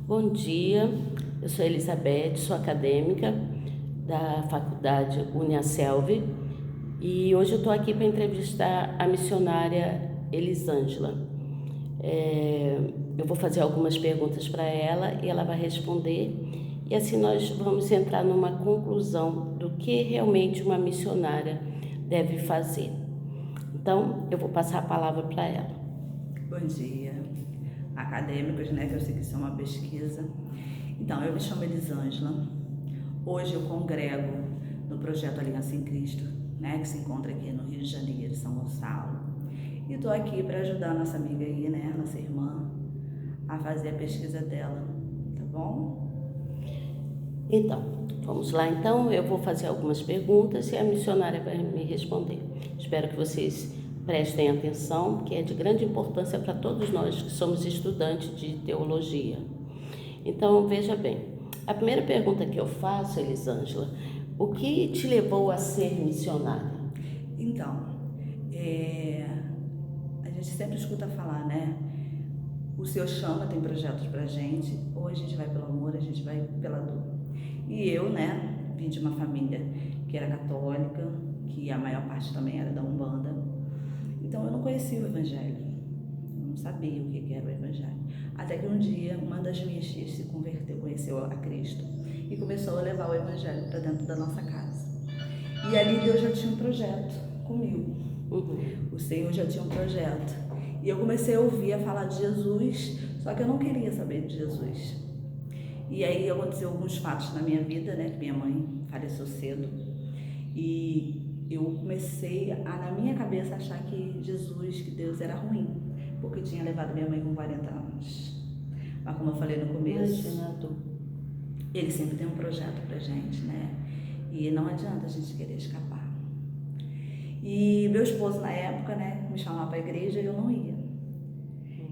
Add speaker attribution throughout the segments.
Speaker 1: Bom dia, eu sou Elizabeth, sou acadêmica da Faculdade Uniaselv e hoje eu estou aqui para entrevistar a missionária Elisângela. Eu vou fazer algumas perguntas para ela e ela vai responder e assim nós vamos entrar numa conclusão do que realmente uma missionária deve fazer. Então, eu vou passar a palavra para ela.
Speaker 2: Bom dia, acadêmicos, né, que eu sei que isso é uma pesquisa. Então, eu me chamo Elisângela. Hoje eu congrego no projeto Aliança em Cristo, né, que se encontra aqui no Rio de Janeiro, São Gonçalo. E estou aqui para ajudar a nossa amiga aí, né, nossa irmã, a fazer a pesquisa dela, tá bom?
Speaker 1: Então, vamos lá. Então, eu vou fazer algumas perguntas e a missionária vai me responder. Espero que vocês prestem atenção, que é de grande importância para todos nós que somos estudantes de teologia. Então, veja bem, a primeira pergunta que eu faço, Elisângela, o que te levou a ser missionária?
Speaker 2: Então, a gente sempre escuta falar, né? O Senhor chama, tem projetos pra gente, ou a gente vai pelo amor, a gente vai pela dor. E eu, né, vim de uma família que era católica, que a maior parte também era da Umbanda. Então eu não conhecia o Evangelho, eu não sabia o que era o Evangelho. Até que um dia uma das minhas tias se converteu, conheceu a Cristo e começou a levar o Evangelho para dentro da nossa casa. E ali Deus já tinha um projeto comigo. O Senhor já tinha um projeto. E eu comecei a ouvir a falar de Jesus, só que eu não queria saber de Jesus. E aí aconteceu alguns fatos na minha vida, né? Que minha mãe faleceu cedo. E eu comecei a, na minha cabeça, achar que Jesus, que Deus era ruim, porque tinha levado minha mãe com 40 anos. Mas como eu falei no começo, ele sempre tem um projeto pra gente, né? E não adianta a gente querer escapar. E meu esposo, na época, né, me chamava para a igreja e eu não ia.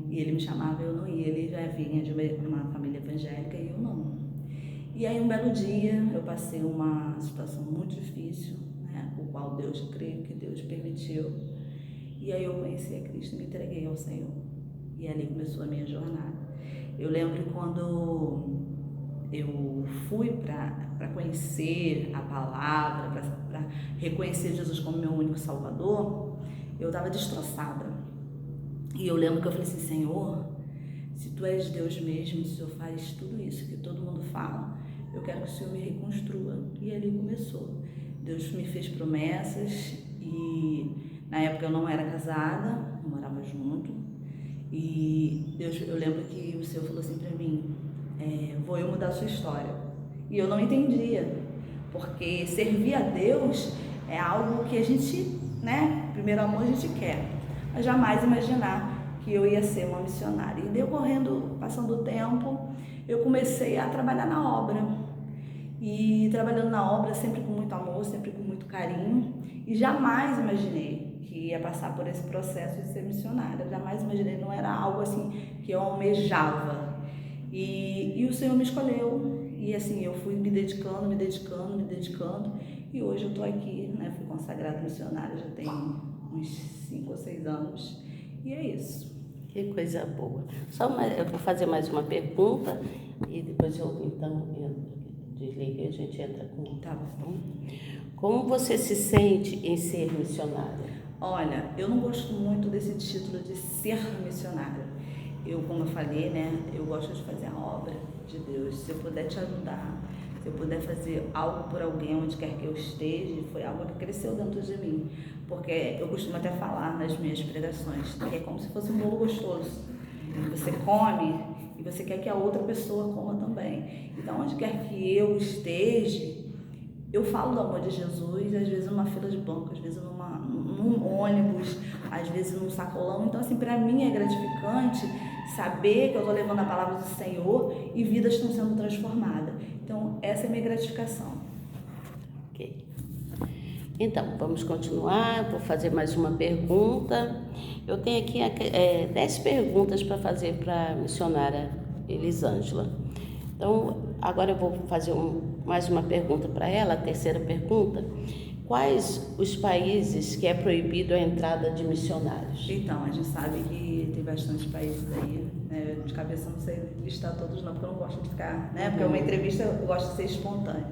Speaker 2: E ele me chamava e eu não ia. Ele já vinha de uma família evangélica e eu não. E aí, um belo dia, eu passei uma situação muito difícil, né, o qual Deus, creio que Deus permitiu. E aí eu conheci a Cristo e me entreguei ao Senhor. E ali começou a minha jornada. Eu lembro quando eu fui para conhecer a palavra, para reconhecer Jesus como meu único Salvador, eu estava destroçada. E eu lembro que eu falei assim: Senhor, se Tu és Deus mesmo, se o Senhor faz tudo isso que todo mundo fala, eu quero que o Senhor me reconstrua. E ali começou. Deus me fez promessas e na época eu não era casada, eu morava junto. E Deus, eu lembro que o Senhor falou assim para mim: vou eu mudar a sua história. E eu não entendia, porque servir a Deus é algo que a gente, né, primeiro amor a gente quer, mas jamais imaginar que eu ia ser uma missionária. E decorrendo, passando o tempo, eu comecei a trabalhar na obra. E trabalhando na obra sempre com muito amor, sempre com muito carinho, e jamais imaginei que ia passar por esse processo de ser missionária. Jamais imaginei, não era algo assim que eu almejava. E o Senhor me escolheu, e assim, eu fui me dedicando, e hoje eu estou aqui, né? Fui consagrada missionária, já tem uns 5 ou 6 anos, e é isso.
Speaker 1: Que coisa boa. Eu vou fazer mais uma pergunta e depois eu então desliga e a gente entra com...
Speaker 2: Tá bom.
Speaker 1: Como você se sente em ser missionária?
Speaker 2: Olha, eu não gosto muito desse título de ser missionária. Eu, como eu falei, né, eu gosto de fazer a obra de Deus. Se eu puder te ajudar, se eu puder fazer algo por alguém, onde quer que eu esteja, foi algo que cresceu dentro de mim. Porque eu costumo até falar nas minhas pregações, que é como se fosse um bolo gostoso. Você come e você quer que a outra pessoa coma também. Então, onde quer que eu esteja, eu falo do amor de Jesus, às vezes numa fila de banco, às vezes num ônibus, às vezes num sacolão. Então, assim, para mim é gratificante saber que eu estou levando a palavra do Senhor e vidas estão sendo transformadas. Então, essa é a minha gratificação.
Speaker 1: Ok. Então, vamos continuar. Vou fazer mais uma pergunta. Eu tenho aqui 10 perguntas para fazer para a missionária Elisângela. Então, agora eu vou fazer mais uma pergunta para ela, a terceira pergunta. Quais os países que é proibido a entrada de missionários?
Speaker 2: Então, a gente sabe que tem bastantes países aí, né? De cabeça não sei listar todos não, porque eu não gosto de ficar, né? Porque uma entrevista eu gosto de ser espontânea.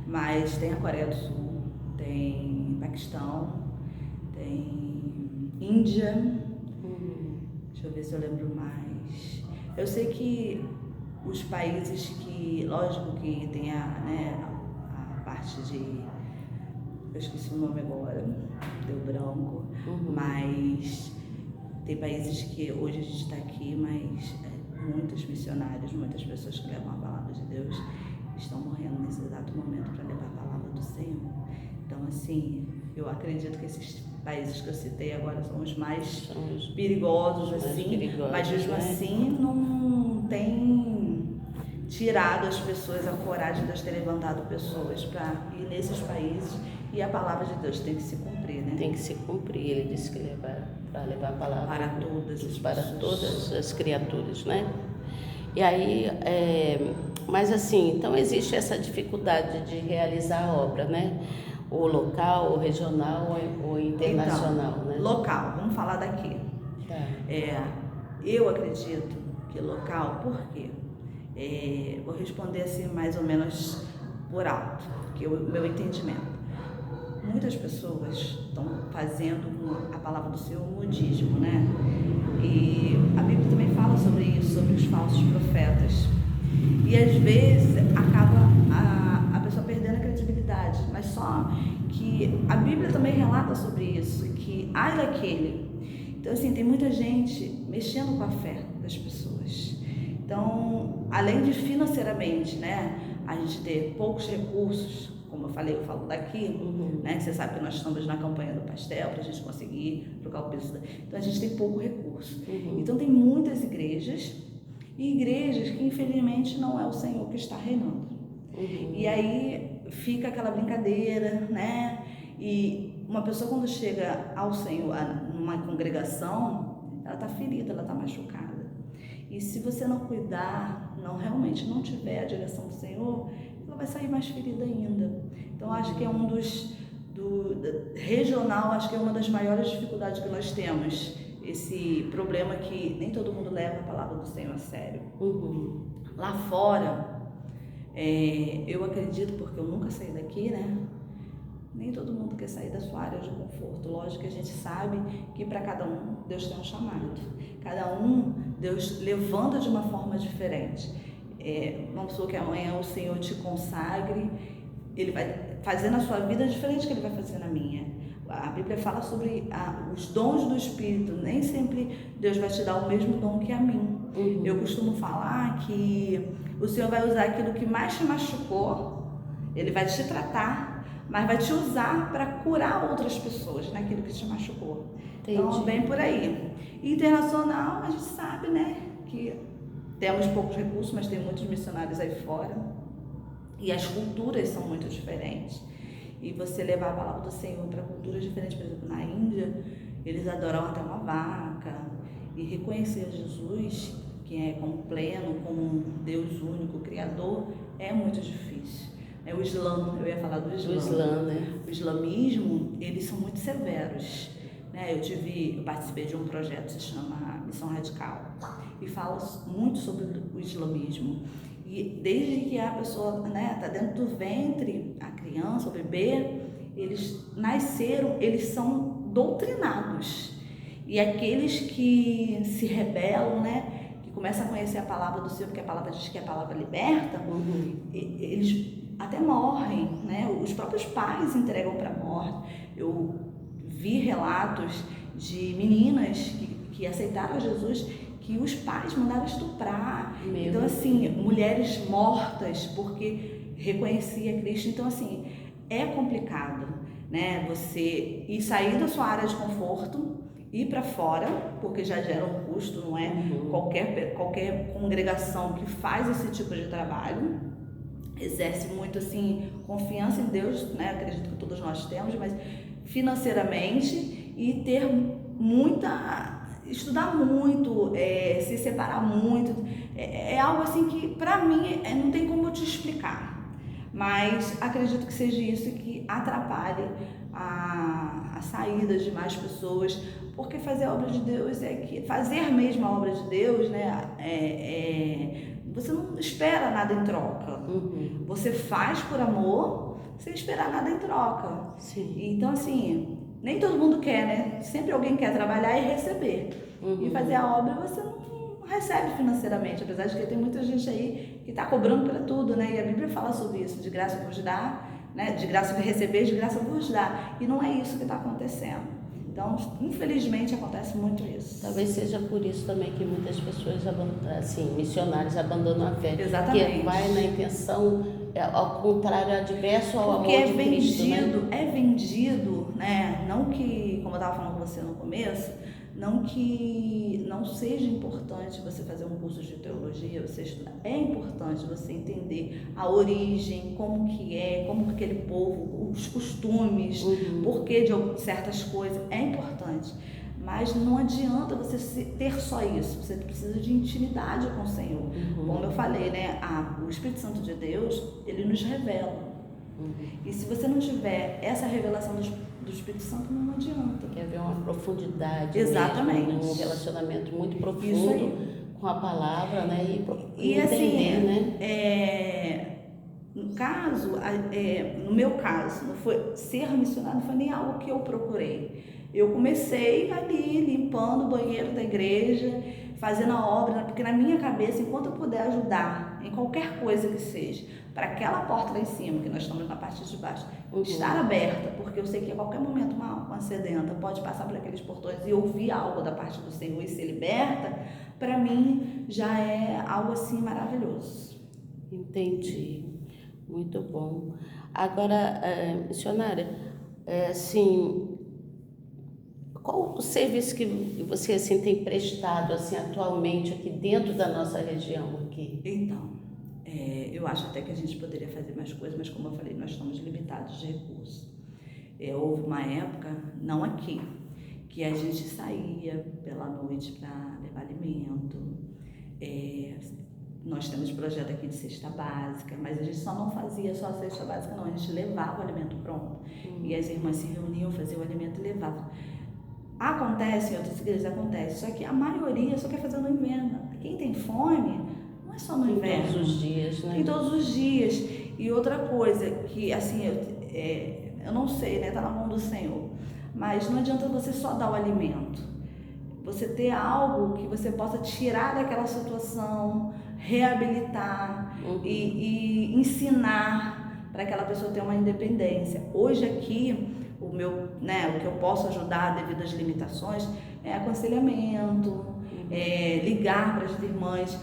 Speaker 2: Mas tem a Coreia do Sul, tem Paquistão, tem Índia, deixa eu ver se eu lembro mais. Eu sei que os países que, lógico que tem a parte de, eu esqueci o nome agora, deu branco, mas tem países que hoje a gente está aqui, mas muitos missionários, muitas pessoas que levam a palavra de Deus estão morrendo nesse exato momento para levar a palavra do Senhor. Então, assim, eu acredito que esses países que eu citei agora são os mais perigosos, assim, mas mesmo assim não tem tirado as pessoas a coragem de Deus ter levantado pessoas para ir nesses países, e a palavra de Deus tem que se cumprir, né?
Speaker 1: Tem que se cumprir, ele disse que para levar a palavra para todas as criaturas, né? E aí, mas assim, então existe essa dificuldade de realizar a obra, né? O local, o regional ou internacional,
Speaker 2: então,
Speaker 1: né?
Speaker 2: Local, vamos falar daqui.
Speaker 1: Tá.
Speaker 2: Eu acredito que local, por quê? Vou responder assim mais ou menos por alto, que é o meu entendimento. Muitas pessoas estão fazendo a palavra do Senhor modismo, né? E a Bíblia também fala sobre isso, sobre os falsos profetas. E às vezes acaba a pessoa perdendo a credibilidade, mas só que a Bíblia também relata sobre isso, que ai daquele. Então assim, tem muita gente mexendo com a fé das pessoas. Então, além de financeiramente, né, a gente ter poucos recursos, como eu falei, eu falo daqui, né? Você sabe que nós estamos na campanha do pastel para a gente conseguir trocar o piso. Então a gente tem pouco recurso. Então tem muitas igrejas e igrejas que infelizmente não é o Senhor que está reinando. E aí fica aquela brincadeira, né? E uma pessoa quando chega ao Senhor, numa congregação, ela está ferida, ela está machucada. E se você não cuidar, realmente não tiver a direção do Senhor, ela vai sair mais ferida ainda. Então acho que é regional, acho que é uma das maiores dificuldades que nós temos, esse problema que nem todo mundo leva a palavra do Senhor a sério. Lá fora, eu acredito, porque eu nunca saí daqui, né? Nem todo mundo quer sair da sua área de conforto. Lógico que a gente sabe que para cada um Deus tem um chamado. Cada um Deus levanta de uma forma diferente. Uma pessoa que amanhã o Senhor te consagre, Ele vai fazer na sua vida diferente que Ele vai fazer na minha. A Bíblia fala sobre os dons do Espírito. Nem sempre Deus vai te dar o mesmo dom que a mim. Eu costumo falar que o Senhor vai usar aquilo que mais te machucou, Ele vai te tratar, mas vai te usar para curar outras pessoas naquilo que te machucou. Entendi. Então, bem por aí. Internacional, a gente sabe, né, que temos poucos recursos, mas tem muitos missionários aí fora. E as culturas são muito diferentes. E você levar a palavra do Senhor para culturas diferentes, por exemplo, na Índia, eles adoram até uma vaca. E reconhecer Jesus, que é como pleno, como um Deus único, Criador, é muito difícil. O Islã, eu ia falar do Islã.
Speaker 1: O Islã, né?
Speaker 2: O islamismo, eles são muito severos. Né? Eu participei de um projeto que se chama Missão Radical e fala muito sobre o islamismo. E desde que a pessoa está dentro do ventre, a criança, o bebê, eles nasceram, eles são doutrinados. E aqueles que se rebelam, né, que começam a conhecer a palavra do Senhor, porque a palavra diz que a palavra liberta, eles até morrem, né? Os próprios pais entregam para a morte. Eu vi relatos de meninas que aceitaram Jesus, que os pais mandaram estuprar. Então, assim, mulheres mortas porque reconhecia Cristo. Então, assim, é complicado, né? Você ir sair da sua área de conforto, ir para fora, porque já gera um custo, não é? Qualquer congregação que faz esse tipo de trabalho exerce muito, assim, confiança em Deus, né? Acredito que todos nós temos, mas financeiramente, e ter estudar muito, se separar muito, é algo assim que para mim não tem como eu te explicar, mas acredito que seja isso que atrapalhe a saída de mais pessoas, porque fazer a obra de Deus fazer mesmo a obra de Deus, né? Você não espera nada em troca. Você faz por amor, sem esperar nada em troca.
Speaker 1: Sim.
Speaker 2: Então, assim, nem todo mundo quer, né? Sempre alguém quer trabalhar e receber. E fazer a obra você não recebe financeiramente, apesar de que tem muita gente aí que está cobrando para tudo, né? E a Bíblia fala sobre isso, de graça vos dá, né? De graça receber, de graça vos dá. E não é isso que está acontecendo. Então, infelizmente, acontece muito isso.
Speaker 1: Talvez seja por isso também que muitas pessoas, assim, missionários abandonam a fé.
Speaker 2: Exatamente.
Speaker 1: Porque vai na intenção, ao contrário, adverso ao
Speaker 2: porque
Speaker 1: amor de Cristo, né?
Speaker 2: É vendido, né? Não que, como eu estava falando com você no começo, não que não seja importante você fazer um curso de teologia, você estudar. É importante você entender a origem, como que aquele povo, os costumes, porquê de certas coisas. É importante. Mas não adianta você ter só isso, você precisa de intimidade com o Senhor. Como eu falei, né? O Espírito Santo de Deus, ele nos revela. E se você não tiver essa revelação do Espírito Santo, não adianta.
Speaker 1: Quer ver uma profundidade.
Speaker 2: Exatamente.
Speaker 1: Mesmo, um relacionamento muito profundo com a palavra, né? E
Speaker 2: assim,
Speaker 1: entender, né?
Speaker 2: No meu caso, não foi ser missionário, não foi nem algo que eu procurei. Eu comecei ali limpando o banheiro da igreja, fazendo a obra, porque na minha cabeça, enquanto eu puder ajudar em qualquer coisa que seja, para aquela porta lá em cima, que nós estamos na parte de baixo, estar aberta, porque eu sei que a qualquer momento uma sedenta pode passar por aqueles portões e ouvir algo da parte do Senhor e ser liberta, para mim já é algo assim maravilhoso.
Speaker 1: Entendi. Muito bom. Agora, missionária, assim, qual o serviço que você assim tem prestado assim atualmente aqui dentro da nossa região aqui?
Speaker 2: Então, eu acho até que a gente poderia fazer mais coisas, mas como eu falei, nós estamos limitados de recursos. Houve uma época, não aqui, que a gente saía pela noite para levar alimento. Nós temos projeto aqui de cesta básica, mas a gente só não fazia só a cesta básica, não. A gente levava o alimento pronto. E as irmãs se reuniam, faziam o alimento e levavam. Acontece, em outras igrejas acontece, só que a maioria só quer fazer no inverno. Quem tem fome, não é só no inverno.
Speaker 1: Todos os dias, né?
Speaker 2: Em todos os dias. E outra coisa que, assim, eu não sei, né? Tá na mão do Senhor. Mas não adianta você só dar o alimento. Você ter algo que você possa tirar daquela situação, reabilitar e ensinar para aquela pessoa ter uma independência. Hoje aqui, o que eu posso ajudar devido às limitações é aconselhamento, ligar para as irmãs,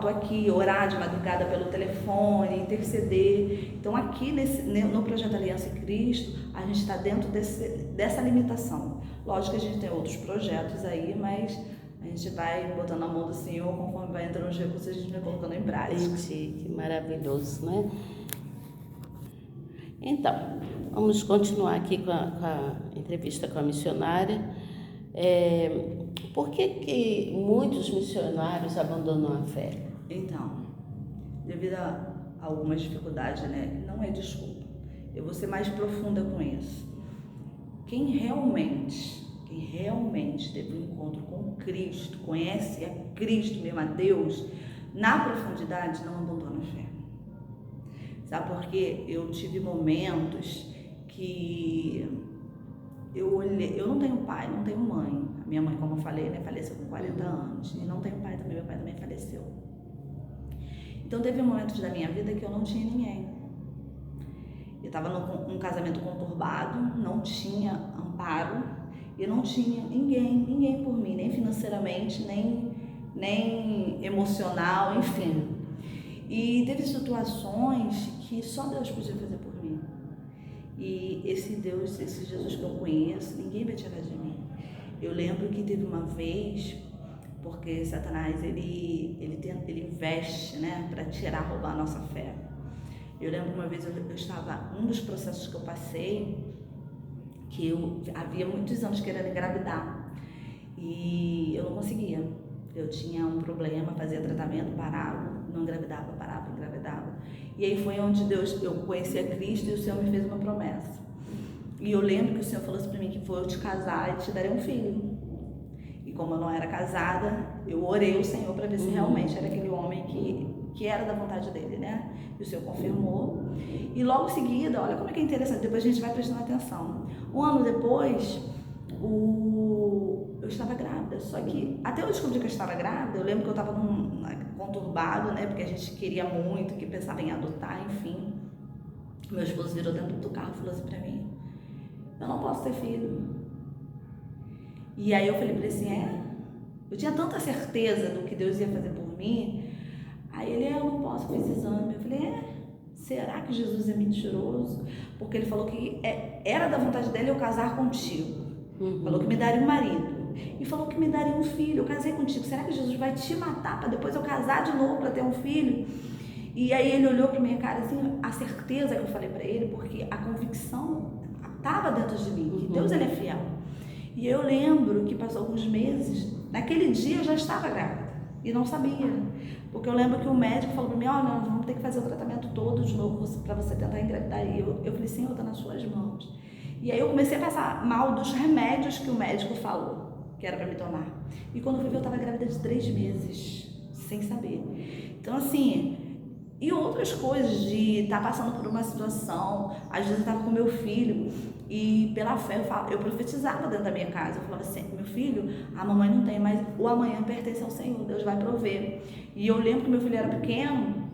Speaker 2: tô aqui, orar de madrugada pelo telefone, interceder. Então aqui no Projeto Aliança em Cristo, a gente está dentro dessa limitação. Lógico que a gente tem outros projetos aí, mas a gente vai botando a mão do Senhor, conforme vai entrando os recursos, a gente vai colocando em prática.
Speaker 1: Que maravilhoso, né? Então, vamos continuar aqui com a entrevista com a missionária. Por que muitos missionários abandonam a fé?
Speaker 2: Então, devido a algumas dificuldades, né? Não é desculpa. Eu vou ser mais profunda com isso. Quem realmente teve um encontro com Cristo, conhece a Cristo mesmo, a Deus, na profundidade, não abandona a fé. Sabe por quê? Eu tive momentos que eu olhei, eu não tenho pai, não tenho mãe. A minha mãe, como eu falei, né, faleceu com 40 anos. E não tenho pai também, meu pai também faleceu. Então teve momentos da minha vida que eu não tinha ninguém. Eu estava num casamento conturbado, não tinha amparo, e não tinha ninguém por mim, nem financeiramente, nem emocional, enfim. E teve situações que só Deus podia fazer por mim. E esse Deus, esse Jesus que eu conheço, ninguém vai tirar de mim. Eu lembro que teve uma vez, porque Satanás, ele investe, né, para roubar a nossa fé. Eu lembro uma vez, eu estava, um dos processos que eu passei, que eu havia muitos anos querendo engravidar, e eu não conseguia. Eu tinha um problema, fazia tratamento, parava, não engravidava, parava, engravidava. E aí foi onde eu conheci a Cristo e o Senhor me fez uma promessa. E eu lembro que o Senhor falou assim para mim que vou te casar e te darei um filho. E como eu não era casada, eu orei ao Senhor para ver se realmente era aquele homem que era da vontade dele, né? E o Senhor confirmou. E logo em seguida, olha como é que é interessante, depois a gente vai prestando atenção. Um ano depois, eu estava grávida, só que até eu descobrir que eu estava grávida, eu lembro que eu estava conturbado, né? Porque a gente queria muito, que pensava em adotar, enfim. Meu esposo virou dentro do carro e falou assim pra mim: eu não posso ter filho. E aí eu falei pra ele assim: eu tinha tanta certeza do que Deus ia fazer por mim. Aí ele: eu não posso, fiz exame. Eu falei: será que Jesus é mentiroso? Porque ele falou que era da vontade dele eu casar contigo. Falou que me daria um marido. E falou que me daria um filho. Eu casei contigo. Será que Jesus vai te matar para depois eu casar de novo para ter um filho? E aí ele olhou para minha cara assim, a certeza que eu falei para ele, porque a convicção estava dentro de mim, que Deus ele é fiel. E eu lembro que passou alguns meses, naquele dia eu já estava grávida e não sabia. Porque eu lembro que o médico falou para mim: olha, nós vamos ter que fazer o tratamento todo de novo para você tentar engravidar. E eu falei: Senhor, está nas suas mãos. E aí eu comecei a passar mal dos remédios que o médico falou que era para me tomar. E quando eu fui ver, eu estava grávida de 3 meses, sem saber. Então assim, e outras coisas de estar passando por uma situação, às vezes eu estava com meu filho e pela fé eu profetizava dentro da minha casa. Eu falava assim: meu filho, a mamãe não tem, mas o amanhã pertence ao Senhor, Deus vai prover. E eu lembro que meu filho era pequeno.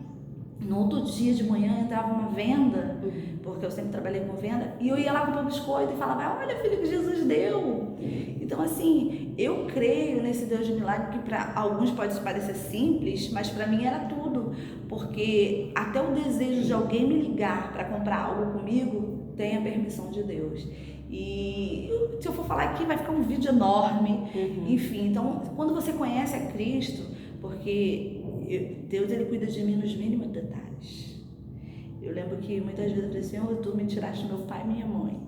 Speaker 2: No outro dia de manhã entrava uma venda, porque eu sempre trabalhei com venda, e eu ia lá comprar um biscoito e falava: olha, filho, que Jesus deu. Então assim, eu creio nesse Deus de milagre, que para alguns pode parecer simples, mas para mim era tudo, porque até o desejo de alguém me ligar para comprar algo comigo tem a permissão de Deus. E se eu for falar aqui vai ficar um vídeo enorme, enfim. Então quando você conhece a Cristo, porque Deus ele cuida de mim nos mínimos detalhes. Eu lembro que muitas vezes eu falei: Senhor, tu me tiraste meu pai e minha mãe.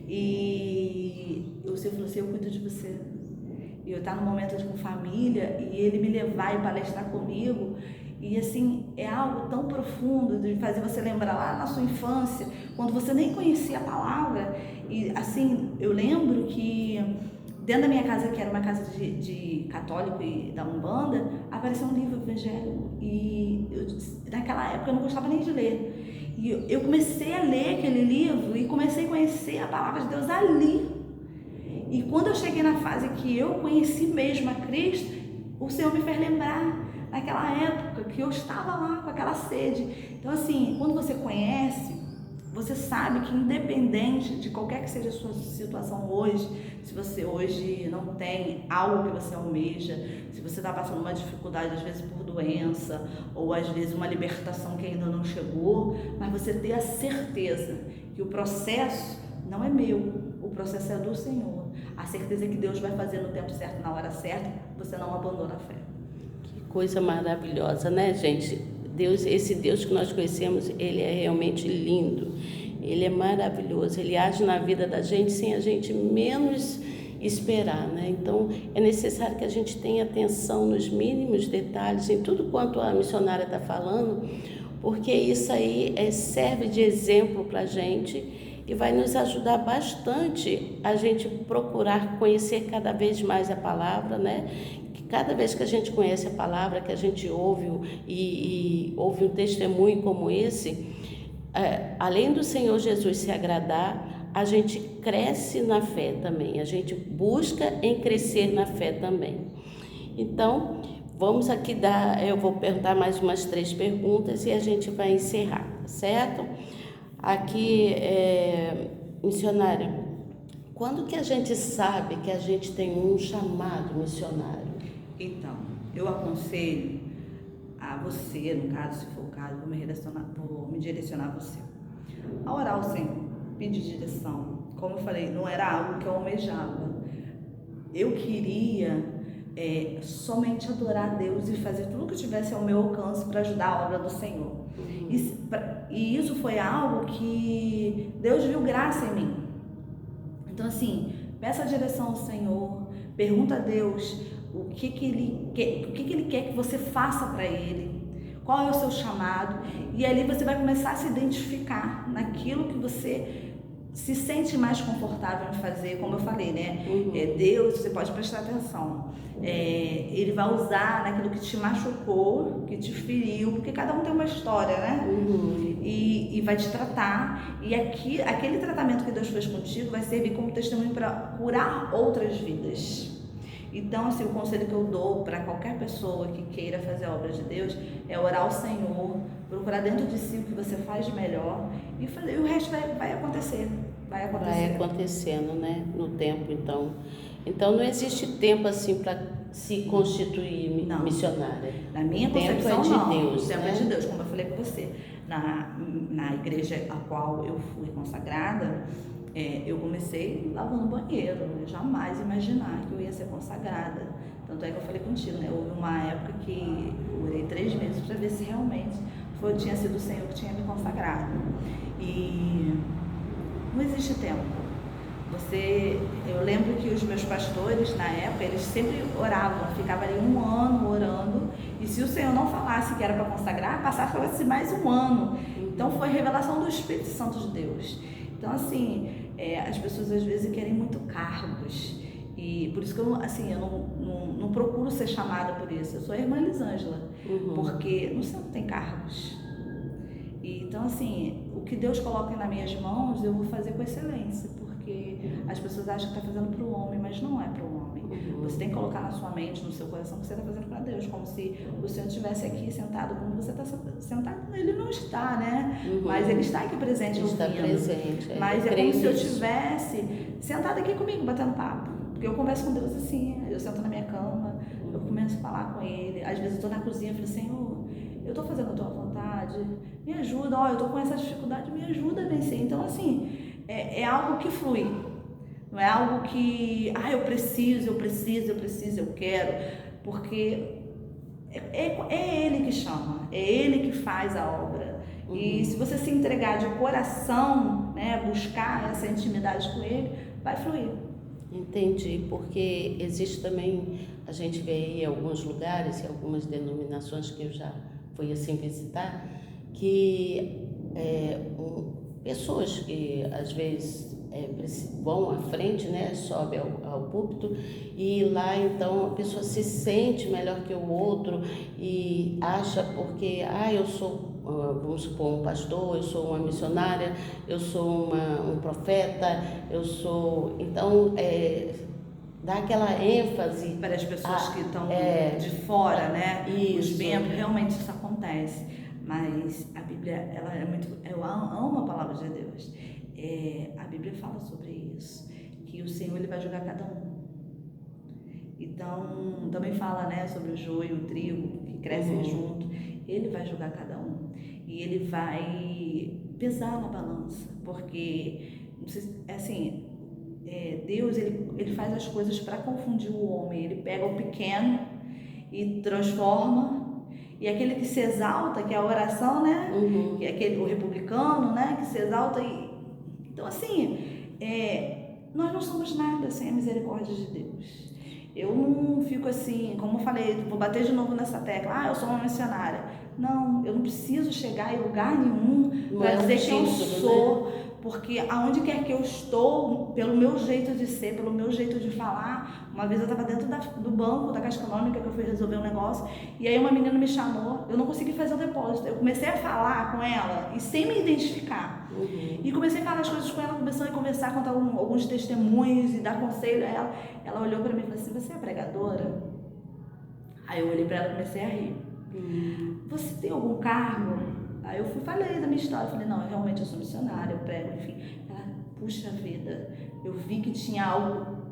Speaker 2: E o Senhor falou assim: eu cuido de você. E eu estar no momento com família e ele me levar e palestrar comigo. E assim, é algo tão profundo de fazer você lembrar lá na sua infância, quando você nem conhecia a palavra. E assim, eu lembro que dentro da minha casa, que era uma casa de católico e da Umbanda, apareceu um livro evangélico. E naquela época eu não gostava nem de ler. E eu comecei a ler aquele livro e comecei a conhecer a palavra de Deus ali. E quando eu cheguei na fase que eu conheci mesmo a Cristo, o Senhor me fez lembrar naquela época que eu estava lá com aquela sede. Então assim, quando você conhece, você sabe que independente de qualquer que seja a sua situação hoje, se você hoje não tem algo que você almeja, se você está passando uma dificuldade, às vezes por doença, ou às vezes uma libertação que ainda não chegou, mas você ter a certeza que o processo não é meu, o processo é do Senhor. A certeza que Deus vai fazer no tempo certo, na hora certa, você não abandona a fé.
Speaker 1: Que coisa maravilhosa, né, gente? Deus, esse Deus que nós conhecemos, ele é realmente lindo, ele é maravilhoso, ele age na vida da gente sem a gente menos esperar, né? Então é necessário que a gente tenha atenção nos mínimos detalhes, em tudo quanto a missionária está falando, porque isso aí serve de exemplo para a gente e vai nos ajudar bastante a gente procurar conhecer cada vez mais a palavra, né? Cada vez que a gente conhece a palavra, que a gente ouve e ouve um testemunho como esse, além do Senhor Jesus se agradar, a gente cresce na fé também, a gente busca em crescer na fé também. Então, vamos aqui eu vou perguntar mais umas 3 perguntas e a gente vai encerrar, certo? Aqui, missionária, quando que a gente sabe que a gente tem um chamado missionário?
Speaker 2: Então, eu aconselho a você, no caso, se for o caso, vou me direcionar a você. A orar ao Senhor, pedir direção. Como eu falei, não era algo que eu almejava. Eu queria somente adorar a Deus e fazer tudo que tivesse ao meu alcance para ajudar a obra do Senhor. E isso foi algo que Deus viu graça em mim. Então assim, peça a direção ao Senhor, pergunta a Deus o que Ele quer que você faça para Ele, qual é o seu chamado, e ali você vai começar a se identificar naquilo que você se sente mais confortável em fazer, como eu falei, né?
Speaker 1: Uhum.
Speaker 2: Deus, você pode prestar atenção, Ele vai usar naquilo que te machucou, que te feriu, porque cada um tem uma história, né?
Speaker 1: Uhum.
Speaker 2: E vai te tratar, e aquele tratamento que Deus fez contigo vai servir como testemunho para curar outras vidas. Então, assim, o conselho que eu dou para qualquer pessoa que queira fazer a obra de Deus é orar ao Senhor, procurar dentro de si o que você faz de melhor e o resto vai acontecer. Vai
Speaker 1: acontecendo, né? No tempo, então. Então não existe tempo assim para se constituir missionária.
Speaker 2: Na minha
Speaker 1: tempo
Speaker 2: concepção,
Speaker 1: é de Deus,
Speaker 2: o tempo
Speaker 1: né?
Speaker 2: é de Deus, como eu falei com você. Na igreja a qual eu fui consagrada, eu comecei lavando banheiro. Eu jamais imaginar que eu ia ser consagrada. Tanto é que eu falei contigo, né? Houve uma época que eu orei 3 meses para ver se realmente tinha sido o Senhor que tinha me consagrado. E não existe tempo. Eu lembro que os meus pastores, na época, eles sempre oravam, ficavam ali 1 ano orando, e se o Senhor não falasse que era para consagrar, passava-se mais 1 ano. Então foi revelação do Espírito Santo de Deus. Então, assim, as pessoas às vezes querem muito cargos, e por isso que eu não procuro ser chamada por isso. Eu sou a irmã Elisângela, porque no céu não tem cargos. Então, assim, o que Deus coloca nas minhas mãos, eu vou fazer com excelência, porque as pessoas acham que está fazendo para o homem, mas não é para o homem. Você tem que colocar na sua mente, no seu coração, que você está fazendo para Deus, como se o Senhor estivesse aqui sentado, como você está sentado. Ele não está, né? Mas Ele está aqui presente,
Speaker 1: Ele está presente.
Speaker 2: Mas é como se eu estivesse sentado aqui comigo, batendo papo. Porque eu converso com Deus assim, eu sento na minha cama, eu começo a falar com Ele. Às vezes eu estou na cozinha e falo, Senhor, eu estou fazendo a tua vontade, me ajuda, eu estou com essa dificuldade, me ajuda a vencer. Então, assim, é algo que flui, não é algo que, eu preciso, eu quero, porque é Ele que chama, é Ele que faz a obra. E se você se entregar de coração, né, buscar essa intimidade com Ele, vai fluir.
Speaker 1: Entendi, porque existe também, a gente vê aí em alguns lugares e algumas denominações que eu já fui assim visitar, que pessoas que às vezes vão à frente, né, sobe ao púlpito, e lá então a pessoa se sente melhor que o outro e acha porque, eu sou, vamos supor, um pastor, eu sou uma missionária, eu sou um profeta, eu sou, então dá aquela ênfase
Speaker 2: para as pessoas que estão de fora, né?
Speaker 1: Isso.
Speaker 2: Os membros, realmente isso acontece. Mas a Bíblia, eu amo a palavra de Deus. A Bíblia fala sobre isso, que o Senhor ele vai julgar cada um. Então, também fala, né, sobre o joio e o trigo que crescem junto. Ele vai julgar cada um e ele vai pesar na balança, porque assim, Deus ele faz as coisas para confundir o homem. Ele pega o pequeno e transforma. E aquele que se exalta, que é a oração, né? Que é o republicano, né? Que se exalta. Então, assim, nós não somos nada sem a misericórdia de Deus. Eu não fico assim, como eu falei, vou bater de novo nessa tecla, eu sou uma missionária. Não, eu não preciso chegar em lugar nenhum para dizer quem eu sou. Né? Porque aonde quer que eu estou, pelo meu jeito de ser, pelo meu jeito de falar, uma vez eu estava dentro do banco da Caixa Econômica, que eu fui resolver um negócio, e aí uma menina me chamou, eu não consegui fazer o depósito, eu comecei a falar com ela, e sem me identificar, e comecei a falar as coisas com ela, começando a conversar, contar alguns testemunhos, e dar conselho a ela. Ela olhou para mim e falou assim, você é pregadora? Aí eu olhei para ela e comecei a rir. Você tem algum cargo? Aí eu falei da minha história, falei, não, realmente eu sou missionária, eu prego, enfim. Ela, puxa vida, eu vi que tinha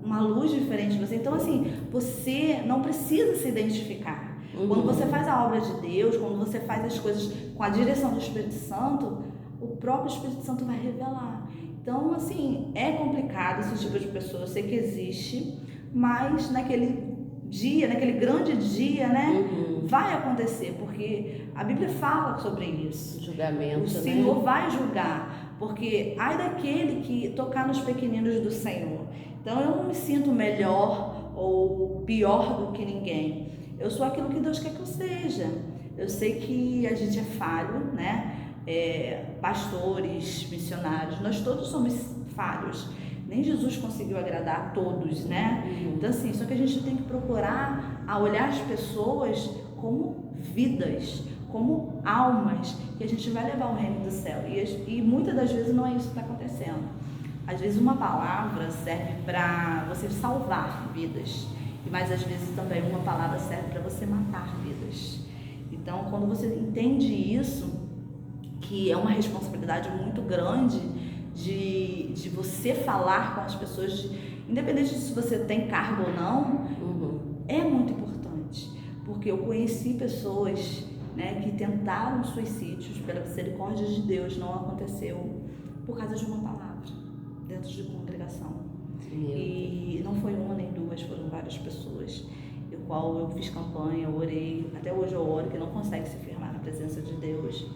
Speaker 2: uma luz diferente de você. Então, assim, você não precisa se identificar. Quando você faz a obra de Deus, quando você faz as coisas com a direção do Espírito Santo, o próprio Espírito Santo vai revelar. Então, assim, é complicado esse tipo de pessoa, eu sei que existe, mas naquele dia, naquele grande dia, né, vai acontecer, porque a Bíblia fala sobre isso.
Speaker 1: Julgamento,
Speaker 2: o Senhor vai julgar, porque ai daquele que tocar nos pequeninos do Senhor. Então eu não me sinto melhor ou pior do que ninguém. Eu sou aquilo que Deus quer que eu seja. Eu sei que a gente é falho, né? Pastores, missionários, nós todos somos falhos. Nem Jesus conseguiu agradar a todos, né? Então, assim, só que a gente tem que procurar a olhar as pessoas como vidas, como almas, que a gente vai levar ao reino do céu. E muitas das vezes não é isso que está acontecendo. Às vezes uma palavra serve para você salvar vidas, mas às vezes também uma palavra serve para você matar vidas. Então, quando você entende isso, que é uma responsabilidade muito grande de você falar com as pessoas, independente de se você tem cargo ou não, é muito importante, porque eu conheci pessoas, né, que tentaram suicídios, pela misericórdia de Deus não aconteceu, por causa de uma palavra, dentro de congregação. E não foi uma nem duas, foram várias pessoas, o qual eu fiz campanha, eu orei, até hoje eu oro, que não consegue se firmar na presença de Deus.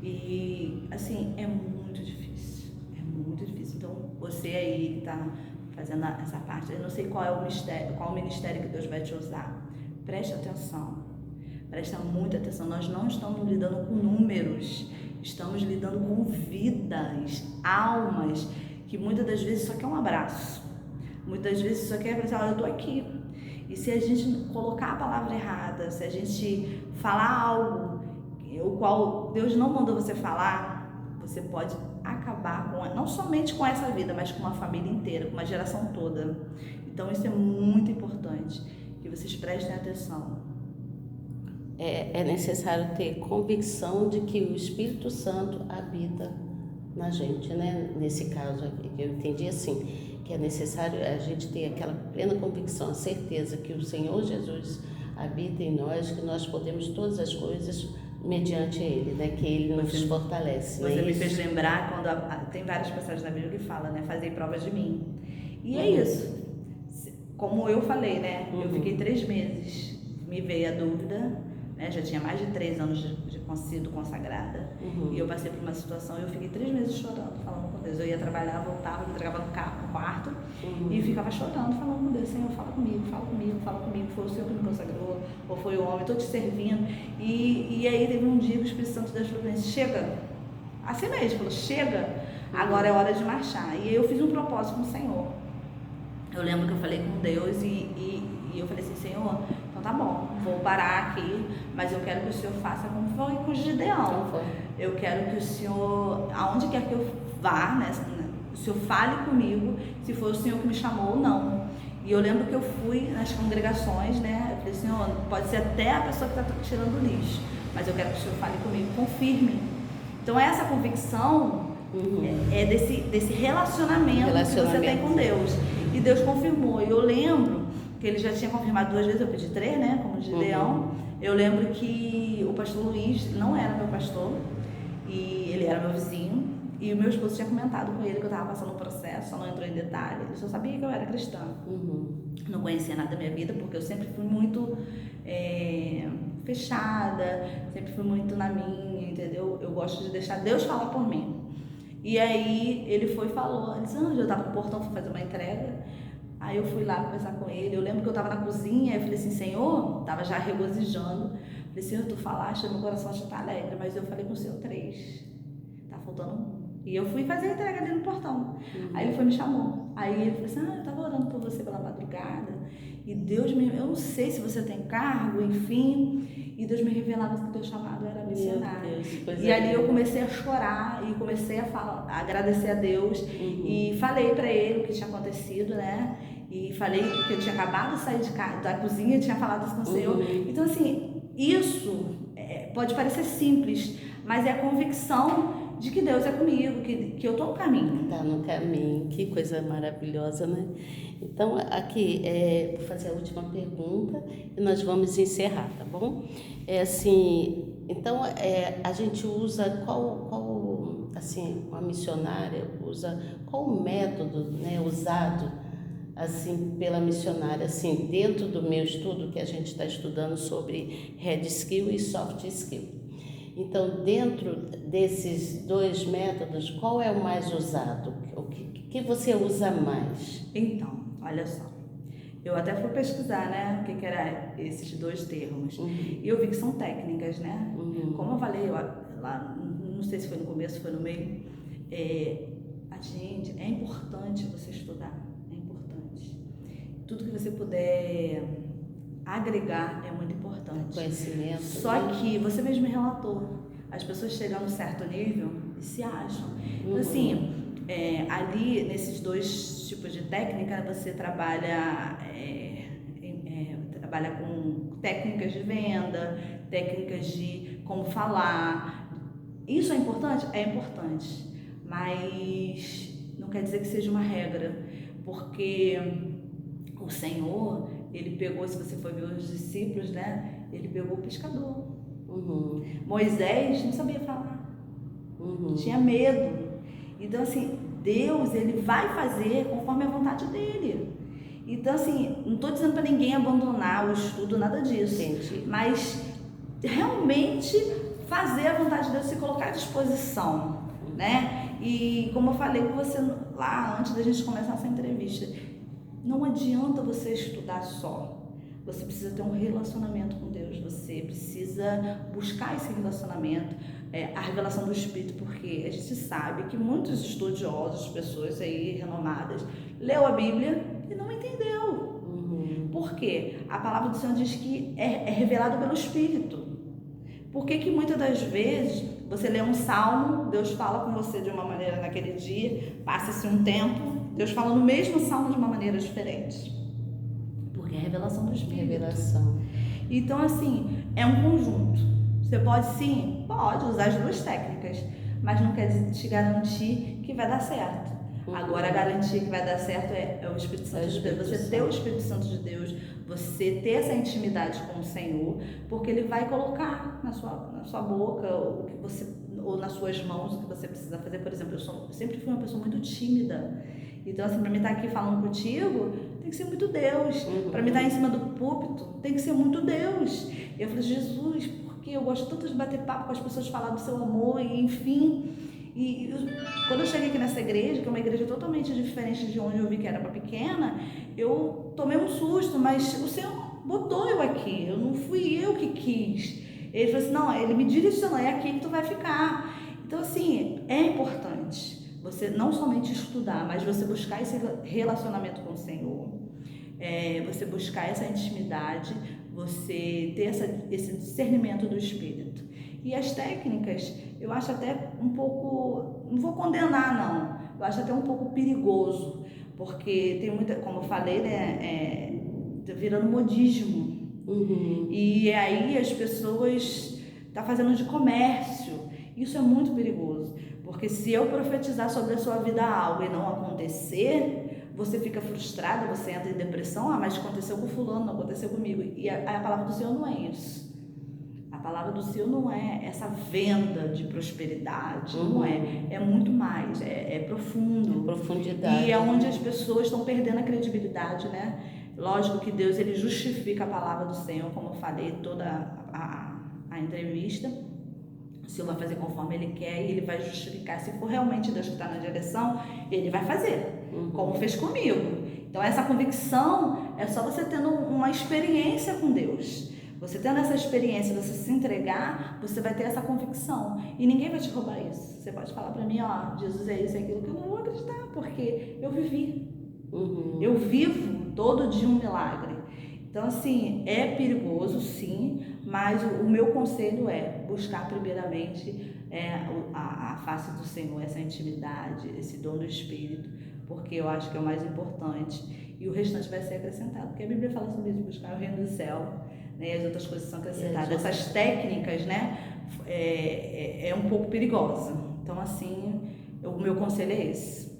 Speaker 2: E assim, é muito difícil, muito difícil. Então, você aí que está fazendo essa parte, eu não sei qual é o ministério que Deus vai te usar. Preste atenção, presta muita atenção. Nós não estamos lidando com números, estamos lidando com vidas, almas, que muitas das vezes só quer um abraço, muitas vezes só quer dizer, olha, eu estou aqui. E se a gente colocar a palavra errada, se a gente falar algo o qual Deus não mandou você falar, você pode acabar com, não somente com essa vida, mas com uma família inteira, com uma geração toda. Então isso é muito importante, que vocês prestem atenção.
Speaker 1: É necessário ter convicção de que o Espírito Santo habita na gente, né? Nesse caso aqui, eu entendi assim, que é necessário a gente ter aquela plena convicção, a certeza que o Senhor Jesus habita em nós, que nós podemos todas as coisas mediante Ele, né? Que Ele nos fortalece.
Speaker 2: Você me fez lembrar quando tem várias passagens na Bíblia que falam, né? Fazei provas de mim. E é isso. Como eu falei, né? Eu fiquei 3 meses, me veio a dúvida, né? Já tinha mais de 3 anos de sido consagrada. E eu passei por uma situação e eu fiquei 3 meses chorando, falando com Deus. Eu ia trabalhar, voltava, me entregava no quarto e ficava chorando, falando com Deus, Senhor, fala comigo, fala comigo, fala comigo. Foi o Senhor que me consagrou, ou foi o homem, estou te servindo. E aí teve um dia que o Espírito Santo de Deus falou assim, chega, assim mesmo, falou, chega, agora é hora de marchar. E aí eu fiz um propósito com o Senhor. Eu lembro que eu falei com Deus e eu falei assim, Senhor, então tá bom, vou parar aqui, mas eu quero que o Senhor faça como foi com o Gideão. Eu quero que o Senhor, aonde quer que eu vá, né, o Senhor fale comigo, se foi o Senhor que me chamou ou não. E eu lembro que eu fui nas congregações, né, eu falei, Senhor, pode ser até a pessoa que está tirando lixo, mas eu quero que o Senhor fale comigo, confirme. Então essa convicção é desse relacionamento que você tem com Deus. E Deus confirmou. E eu lembro que ele já tinha confirmado 2 vezes, eu pedi 3, né, como Gideão. Eu lembro que o pastor Luiz não era meu pastor, e ele era meu vizinho, e o meu esposo tinha comentado com ele que eu estava passando um processo, só não entrou em detalhe, ele só sabia que eu era cristã. Não conhecia nada da minha vida, porque eu sempre fui muito fechada, sempre fui muito na minha, entendeu? Eu gosto de deixar Deus falar por mim. E aí ele foi e falou, ele disse, eu estava no portão, fui fazer uma entrega, aí eu fui lá conversar com ele, eu lembro que eu estava na cozinha, eu falei assim, Senhor, estava já regozijando, falei, Senhor, tu falaste, meu coração já está alegre, mas eu falei com o Senhor 3, tá faltando 1. E eu fui fazer a entrega dele no portão. Aí ele foi me chamou. Aí ele falou assim, eu estava orando por você pela madrugada, e Deus eu não sei se você tem cargo, enfim, e Deus me revelava que o teu chamado era missionário. E ali eu comecei a chorar e comecei a agradecer a Deus e falei para ele o que tinha acontecido, né? E falei que eu tinha acabado de sair da cozinha e tinha falado isso com o Senhor. Então, assim, isso pode parecer simples, mas é a convicção de que Deus é comigo, que eu estou no caminho.
Speaker 1: Está no caminho, que coisa maravilhosa, né? Então, aqui, vou fazer a última pergunta e nós vamos encerrar, tá bom? Então, a gente usa assim, uma missionária usa, qual o método, né, usado, assim, pela missionária, assim, dentro do meu estudo, que a gente está estudando sobre hard skill e soft skill. Então, dentro desses 2 métodos, qual é o mais usado? O que você usa mais?
Speaker 2: Então, olha só. Eu até fui pesquisar, né, o que eram esses 2 termos. E eu vi que são técnicas, né? Como eu falei lá, não sei se foi no começo, foi no meio, gente, é importante você estudar, é importante. Tudo que você puder agregar é muito importante.
Speaker 1: Conhecimento.
Speaker 2: Só que você mesmo relatou, as pessoas chegam a um certo nível e se acham. Então, assim, ali nesses dois tipos de técnica, você trabalha com técnicas de venda, técnicas de como falar. Isso é importante? É importante, mas não quer dizer que seja uma regra, porque o Senhor, ele pegou, se você for ver os discípulos, né? Ele pegou o pescador. Moisés não sabia falar, tinha medo. Então, assim, Deus, ele vai fazer conforme a vontade dele. Então, assim, não estou dizendo para ninguém abandonar o estudo, nada disso.
Speaker 1: Entendi.
Speaker 2: Mas realmente fazer a vontade de Deus, se colocar à disposição, né? E como eu falei com você lá antes da gente começar essa entrevista, não adianta você estudar só. Você precisa ter um relacionamento com Deus, você precisa buscar esse relacionamento, a revelação do Espírito, porque a gente sabe que muitos estudiosos, pessoas aí renomadas, leu a Bíblia e não entendeu. Por quê? A palavra do Senhor diz que é revelado pelo Espírito. Por que muitas das vezes você lê um salmo, Deus fala com você de uma maneira naquele dia, passa-se um tempo, Deus fala no mesmo salmo de uma maneira diferente? Porque é a revelação do Espírito.
Speaker 1: Revelação.
Speaker 2: Então, assim, é um conjunto. Você pode sim, pode usar as duas técnicas, mas não quer te garantir que vai dar certo. Agora, a garantia que vai dar certo é o Espírito Santo de Deus. Você ter o Espírito Santo de Deus, você ter essa intimidade com o Senhor, porque Ele vai colocar na sua boca o que você, ou nas suas mãos o que você precisa fazer. Por exemplo, eu sempre fui uma pessoa muito tímida. Então, assim, para mim estar aqui falando contigo, tem que ser muito Deus. Para mim estar em cima do púlpito, tem que ser muito Deus. E eu falei, Jesus, porque eu gosto tanto de bater papo com as pessoas, falar do seu amor, e enfim. Quando eu cheguei aqui nessa igreja, que é uma igreja totalmente diferente de onde eu vi que era para pequena, eu tomei um susto, mas o Senhor botou eu aqui, não fui eu que quis. Ele falou assim, não, ele me direcionou, é aqui que tu vai ficar. Então, assim, é importante você não somente estudar, mas você buscar esse relacionamento com o Senhor, você buscar essa intimidade, você ter esse discernimento do Espírito. E as técnicas, eu acho até um pouco, não vou condenar não, eu acho até um pouco perigoso, porque tem muita, como eu falei, né, tá virando modismo. E aí as pessoas estão fazendo de comércio. Isso é muito perigoso, porque se eu profetizar sobre a sua vida algo e não acontecer, você fica frustrada, você entra em depressão, mas aconteceu com fulano, não aconteceu comigo. E a palavra do Senhor não é isso. A palavra do Senhor não é essa venda de prosperidade, não é muito mais, é profundo.
Speaker 1: Profundidade.
Speaker 2: E é onde as pessoas estão perdendo a credibilidade, né? Lógico que Deus, ele justifica a palavra do Senhor, como eu falei, toda a entrevista. O Senhor vai fazer conforme Ele quer e Ele vai justificar. Se for realmente Deus que está na direção, Ele vai fazer, como fez comigo. Então, essa convicção é só você tendo uma experiência com Deus. Você tendo essa experiência, você se entregar, você vai ter essa convicção. E ninguém vai te roubar isso. Você pode falar para mim, ó, Jesus é isso, é aquilo, que eu não vou acreditar, porque eu vivi. Eu vivo todo dia um milagre. Então, assim, é perigoso, sim, mas o meu conselho é buscar primeiramente a face do Senhor, essa intimidade, esse dom do Espírito, porque eu acho que é o mais importante. E o restante vai ser acrescentado, porque a Bíblia fala sobre isso, buscar o reino do céu, né, e as outras coisas são acrescentadas. Essas técnicas, né, é um pouco perigosa. Então, assim, o meu conselho é esse.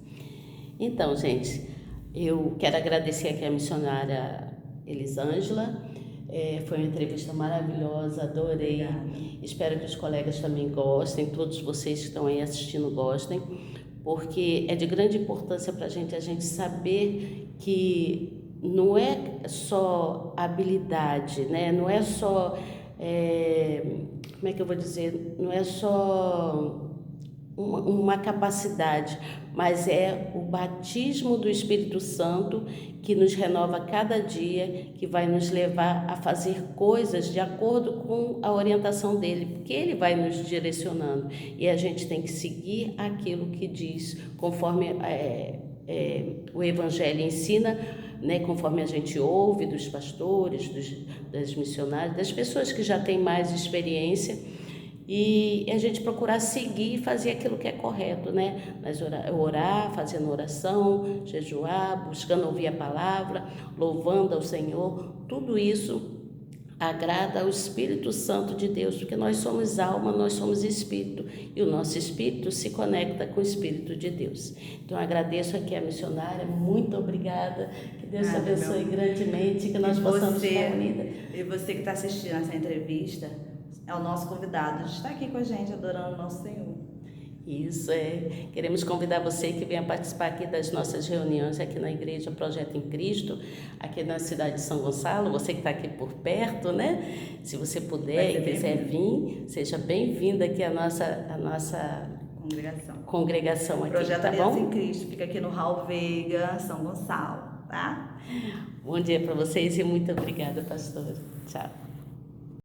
Speaker 1: Então, gente, eu quero agradecer aqui a missionária Elisângela. Foi uma entrevista maravilhosa, adorei. Espero que os colegas também gostem, todos vocês que estão aí assistindo gostem, porque é de grande importância para a gente saber que não é só habilidade, né? Não é só, como é que eu vou dizer, não é só uma capacidade, mas é o batismo do Espírito Santo que nos renova cada dia, que vai nos levar a fazer coisas de acordo com a orientação dele, porque ele vai nos direcionando e a gente tem que seguir aquilo que diz, conforme o Evangelho ensina, né, conforme a gente ouve dos pastores, das missionárias, das pessoas que já têm mais experiência, e a gente procurar seguir e fazer aquilo que é correto, né? Mas orar, fazendo oração, jejuar, buscando ouvir a palavra, louvando ao Senhor, tudo isso agrada ao Espírito Santo de Deus, porque nós somos alma, nós somos espírito, e o nosso espírito se conecta com o Espírito de Deus. Então, agradeço aqui a missionária, muito obrigada, que Deus te abençoe grandemente, que nós possamos estar unidas.
Speaker 2: E você que está assistindo essa entrevista, é o nosso convidado de estar aqui com a gente, adorando o nosso Senhor.
Speaker 1: Isso é. Queremos convidar você que venha participar aqui das nossas reuniões aqui na Igreja Projeto em Cristo, aqui na cidade de São Gonçalo. Você que está aqui por perto, né? Se você puder e quiser vir, seja bem-vinda aqui à nossa congregação aqui,
Speaker 2: Projeto
Speaker 1: tá bom?
Speaker 2: Aliança em Cristo, fica aqui no Raul Veiga, São Gonçalo, tá?
Speaker 1: Bom dia para vocês e muito obrigada, pastora. Tchau.